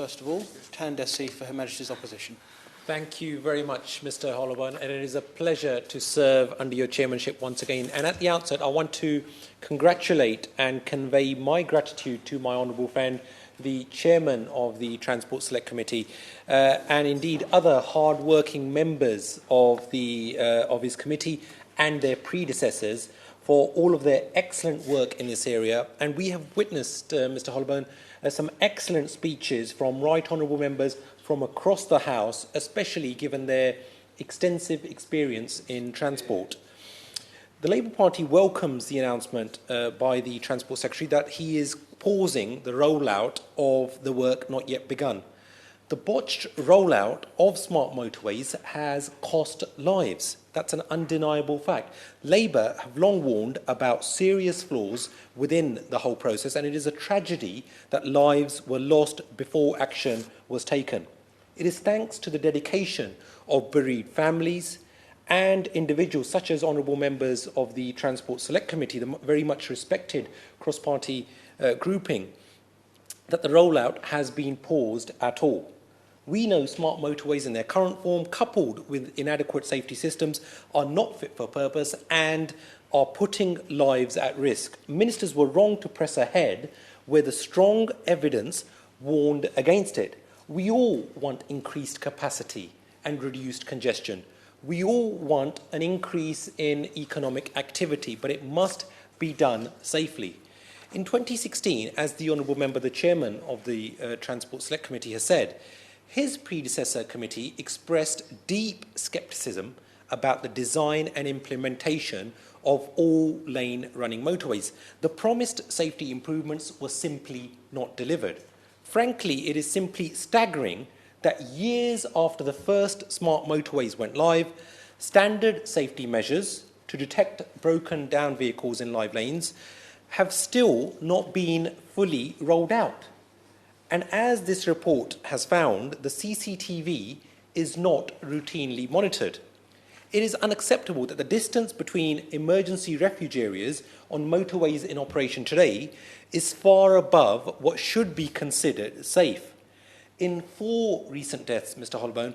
first of all. Tandesi for Her Majesty's opposition. Thank you very much, Mr. Hollowburn, and it is a pleasure to serve under your chairmanship once again. And at the outset, I want to congratulate and convey my gratitude to my honourable friend, the chairman of the Transport Select Committee, and indeed other hard-working members of his committee and their predecessors for all of their excellent work in this area. And we have witnessed, Mr. Hollowburn, some excellent speeches from right honourable members from across the House, especially given their extensive experience in transport. The Labour Party welcomes the announcement by the Transport Secretary that he is pausing the rollout of the work not yet begun. The botched rollout of smart motorways has cost lives. That's an undeniable fact. Labour have long warned about serious flaws within the whole process, and it is a tragedy that lives were lost before action was taken. It is thanks to the dedication of bereaved families and individuals such as honourable members of the Transport Select Committee, the very much respected cross-party grouping, that the rollout has been paused at all. We know smart motorways in their current form, coupled with inadequate safety systems, are not fit for purpose and are putting lives at risk. Ministers were wrong to press ahead where the strong evidence warned against it. We all want increased capacity and reduced congestion. We all want an increase in economic activity, but it must be done safely. In 2016, as the honourable member, the chairman of the Transport Select Committee, has said, his predecessor committee expressed deep scepticism about the design and implementation of all-lane running motorways. The promised safety improvements were simply not delivered. Frankly, it is simply staggering that years after the first smart motorways went live, standard safety measures to detect broken down vehicles in live lanes have still not been fully rolled out. And as this report has found, the CCTV is not routinely monitored. It is unacceptable that the distance between emergency refuge areas on motorways in operation today is far above what should be considered safe. In 4 recent deaths, Mr. Hollowburn,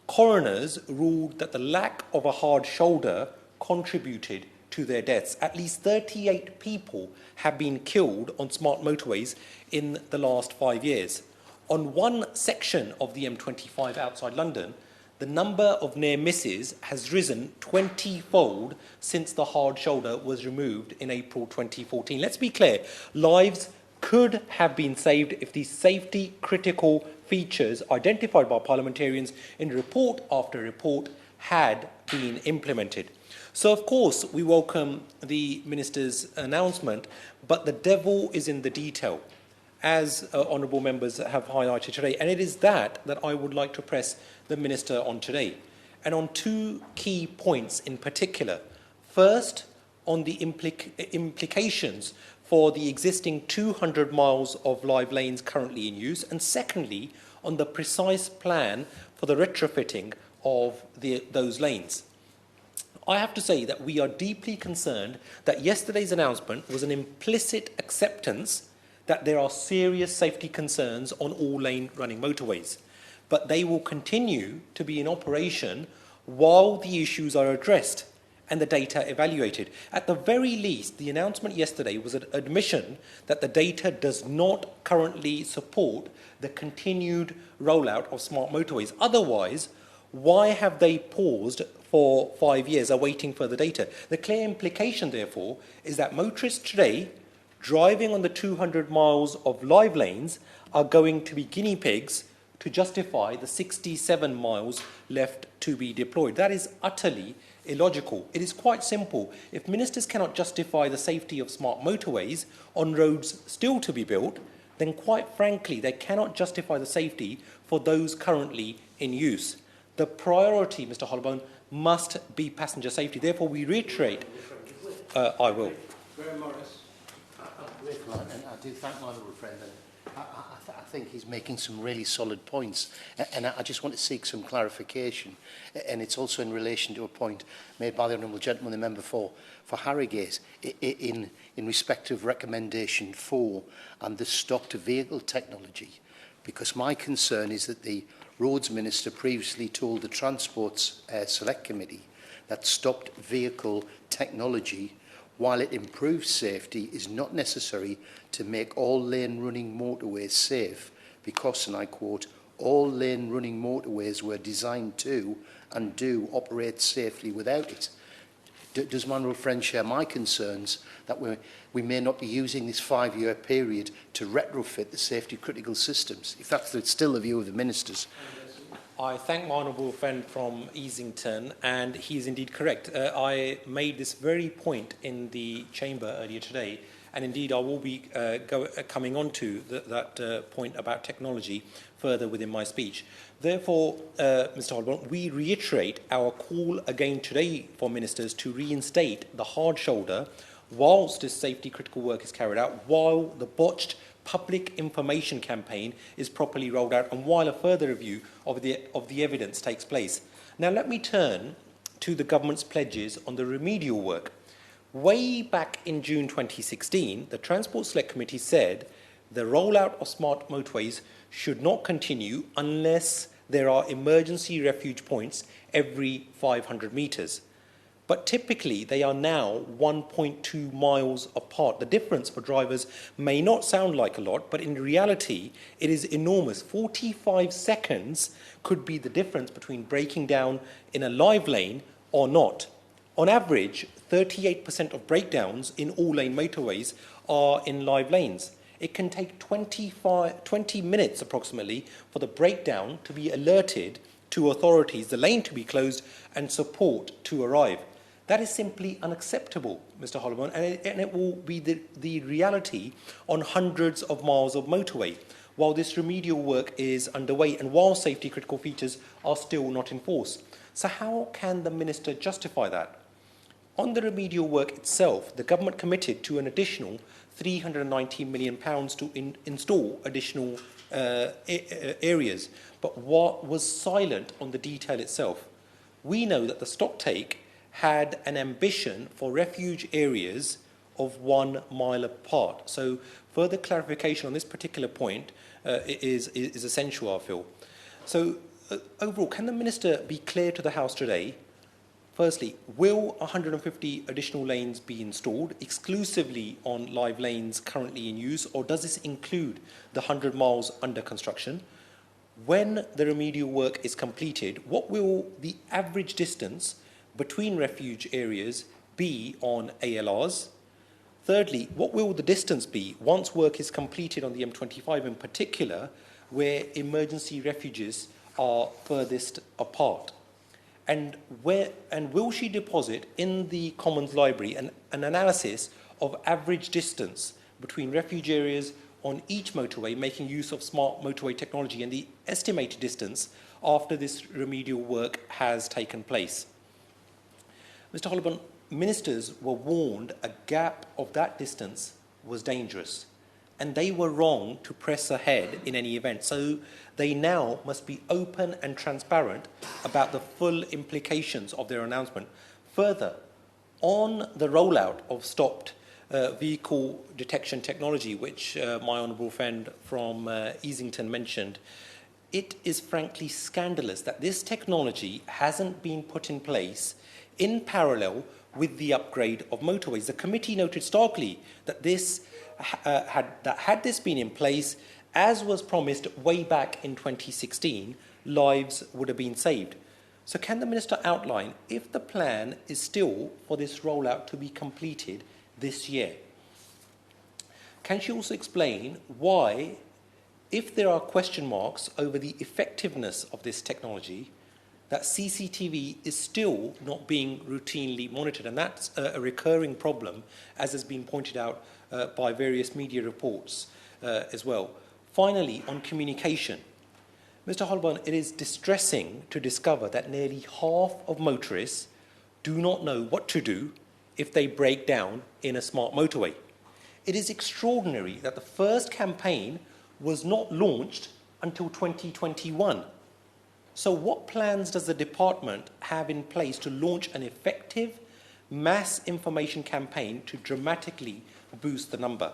coroners ruled that the lack of a hard shoulder contributed to their deaths. At least 38 people have been killed on smart motorways in the last 5 years. On one section of the M25 outside London, the number of near misses has risen 20-fold since the hard shoulder was removed in April 2014. Let's be clear, lives could have been saved if these safety critical features identified by parliamentarians in report after report had been implemented. So, of course, we welcome the Minister's announcement, but the devil is in the detail, as honourable members have highlighted today. And it is that I would like to press the Minister on today, and on 2 key points in particular. First, on the implications for the existing 200 miles of live lanes currently in use, and secondly, on the precise plan for the retrofitting of those lanes. I have to say that we are deeply concerned that yesterday's announcement was an implicit acceptance that there are serious safety concerns on all lane running motorways, but they will continue to be in operation while the issues are addressed and the data evaluated. At the very least, the announcement yesterday was an admission that the data does not currently support the continued rollout of smart motorways. Otherwise, why have they paused for 5 years awaiting further data? The clear implication, therefore, is that motorists today driving on the 200 miles of live lanes are going to be guinea pigs to justify the 67 miles left to be deployed. That is utterly illogical. It is quite simple. If ministers cannot justify the safety of smart motorways on roads still to be built, then quite frankly, they cannot justify the safety for those currently in use. The priority, Mr. Hollowburn, must be passenger safety. Therefore, we reiterate. I will. And I do thank my little friend. I think he's making some really solid points, and I just want to seek some clarification. And it's also in relation to a point made by the honourable gentleman, the member for Harrogate, in respect of recommendation 4 and the stocked vehicle technology. because my concern is that the Roads Minister previously told the Transport Select Committee that stopped vehicle technology, while it improves safety, is not necessary to make all lane running motorways safe because, and I quote, all lane running motorways were designed to and do operate safely without it. Does my honourable friend share my concerns that we may not be using this 5-year period to retrofit the safety critical systems, if that's still the view of the ministers? I thank my honourable friend from Easington, and he is indeed correct. I made this very point in the chamber earlier today, and indeed I will be coming on to that point about technology further within my speech. Therefore, Mr. Holborn, we reiterate our call again today for ministers to reinstate the hard shoulder whilst this safety critical work is carried out, while the botched public information campaign is properly rolled out, and while a further review of the evidence takes place. Now let me turn to the government's pledges on the remedial work. Way back in June 2016, the Transport Select Committee said the rollout of smart motorways should not continue unless there are emergency refuge points every 500 metres. But typically they are now 1.2 miles apart. The difference for drivers may not sound like a lot, but in reality it is enormous. 45 seconds could be the difference between breaking down in a live lane or not. On average, 38% of breakdowns in all-lane motorways are in live lanes. It can take 20 minutes approximately for the breakdown to be alerted to authorities, the lane to be closed, and support to arrive. That is simply unacceptable, Mr. Holborn, and it will be the reality on hundreds of miles of motorway while this remedial work is underway and while safety critical features are still not in force. So how can the Minister justify that? On the remedial work itself, the government committed to an additional £390 million to install additional areas, but what was silent on the detail itself. We know that the stocktake had an ambition for refuge areas of 1 mile apart. So further clarification on this particular point is essential, I feel. So overall, can the Minister be clear to the House today? Firstly, will 150 additional lanes be installed exclusively on live lanes currently in use, or does this include the 100 miles under construction? When the remedial work is completed, what will the average distance between refuge areas be on ALRs? Thirdly, what will the distance be once work is completed on the M25 in particular, where emergency refuges are furthest apart? And will she deposit in the Commons Library an analysis of average distance between refuge areas on each motorway, making use of smart motorway technology, and the estimated distance after this remedial work has taken place? Mr. Holborn, ministers were warned a gap of that distance was dangerous, and they were wrong to press ahead in any event. So they now must be open and transparent about the full implications of their announcement. Further, on the rollout of stopped vehicle detection technology, which my honourable friend from Easington mentioned, it is frankly scandalous that this technology hasn't been put in place in parallel with the upgrade of motorways. The committee noted starkly that had this been in place, as was promised way back in 2016, lives would have been saved. So can the Minister outline if the plan is still for this rollout to be completed this year? Can she also explain why, if there are question marks over the effectiveness of this technology, that CCTV is still not being routinely monitored? And that's a recurring problem, as has been pointed out by various media reports as well. Finally, on communication, Mr. Holborn, it is distressing to discover that nearly half of motorists do not know what to do if they break down in a smart motorway. It is extraordinary that the first campaign was not launched until 2021. So what plans does the department have in place to launch an effective mass information campaign to dramatically boost the number?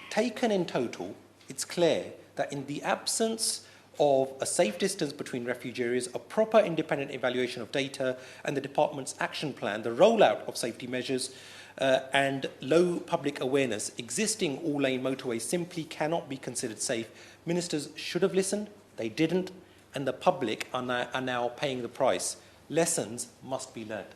Taken in total, it's clear that in the absence of a safe distance between refuge areas, a proper independent evaluation of data, and the department's action plan, the rollout of safety measures, and low public awareness, existing all-lane motorways simply cannot be considered safe. Ministers should have listened, they didn't, and the public are now paying the price. Lessons must be learned.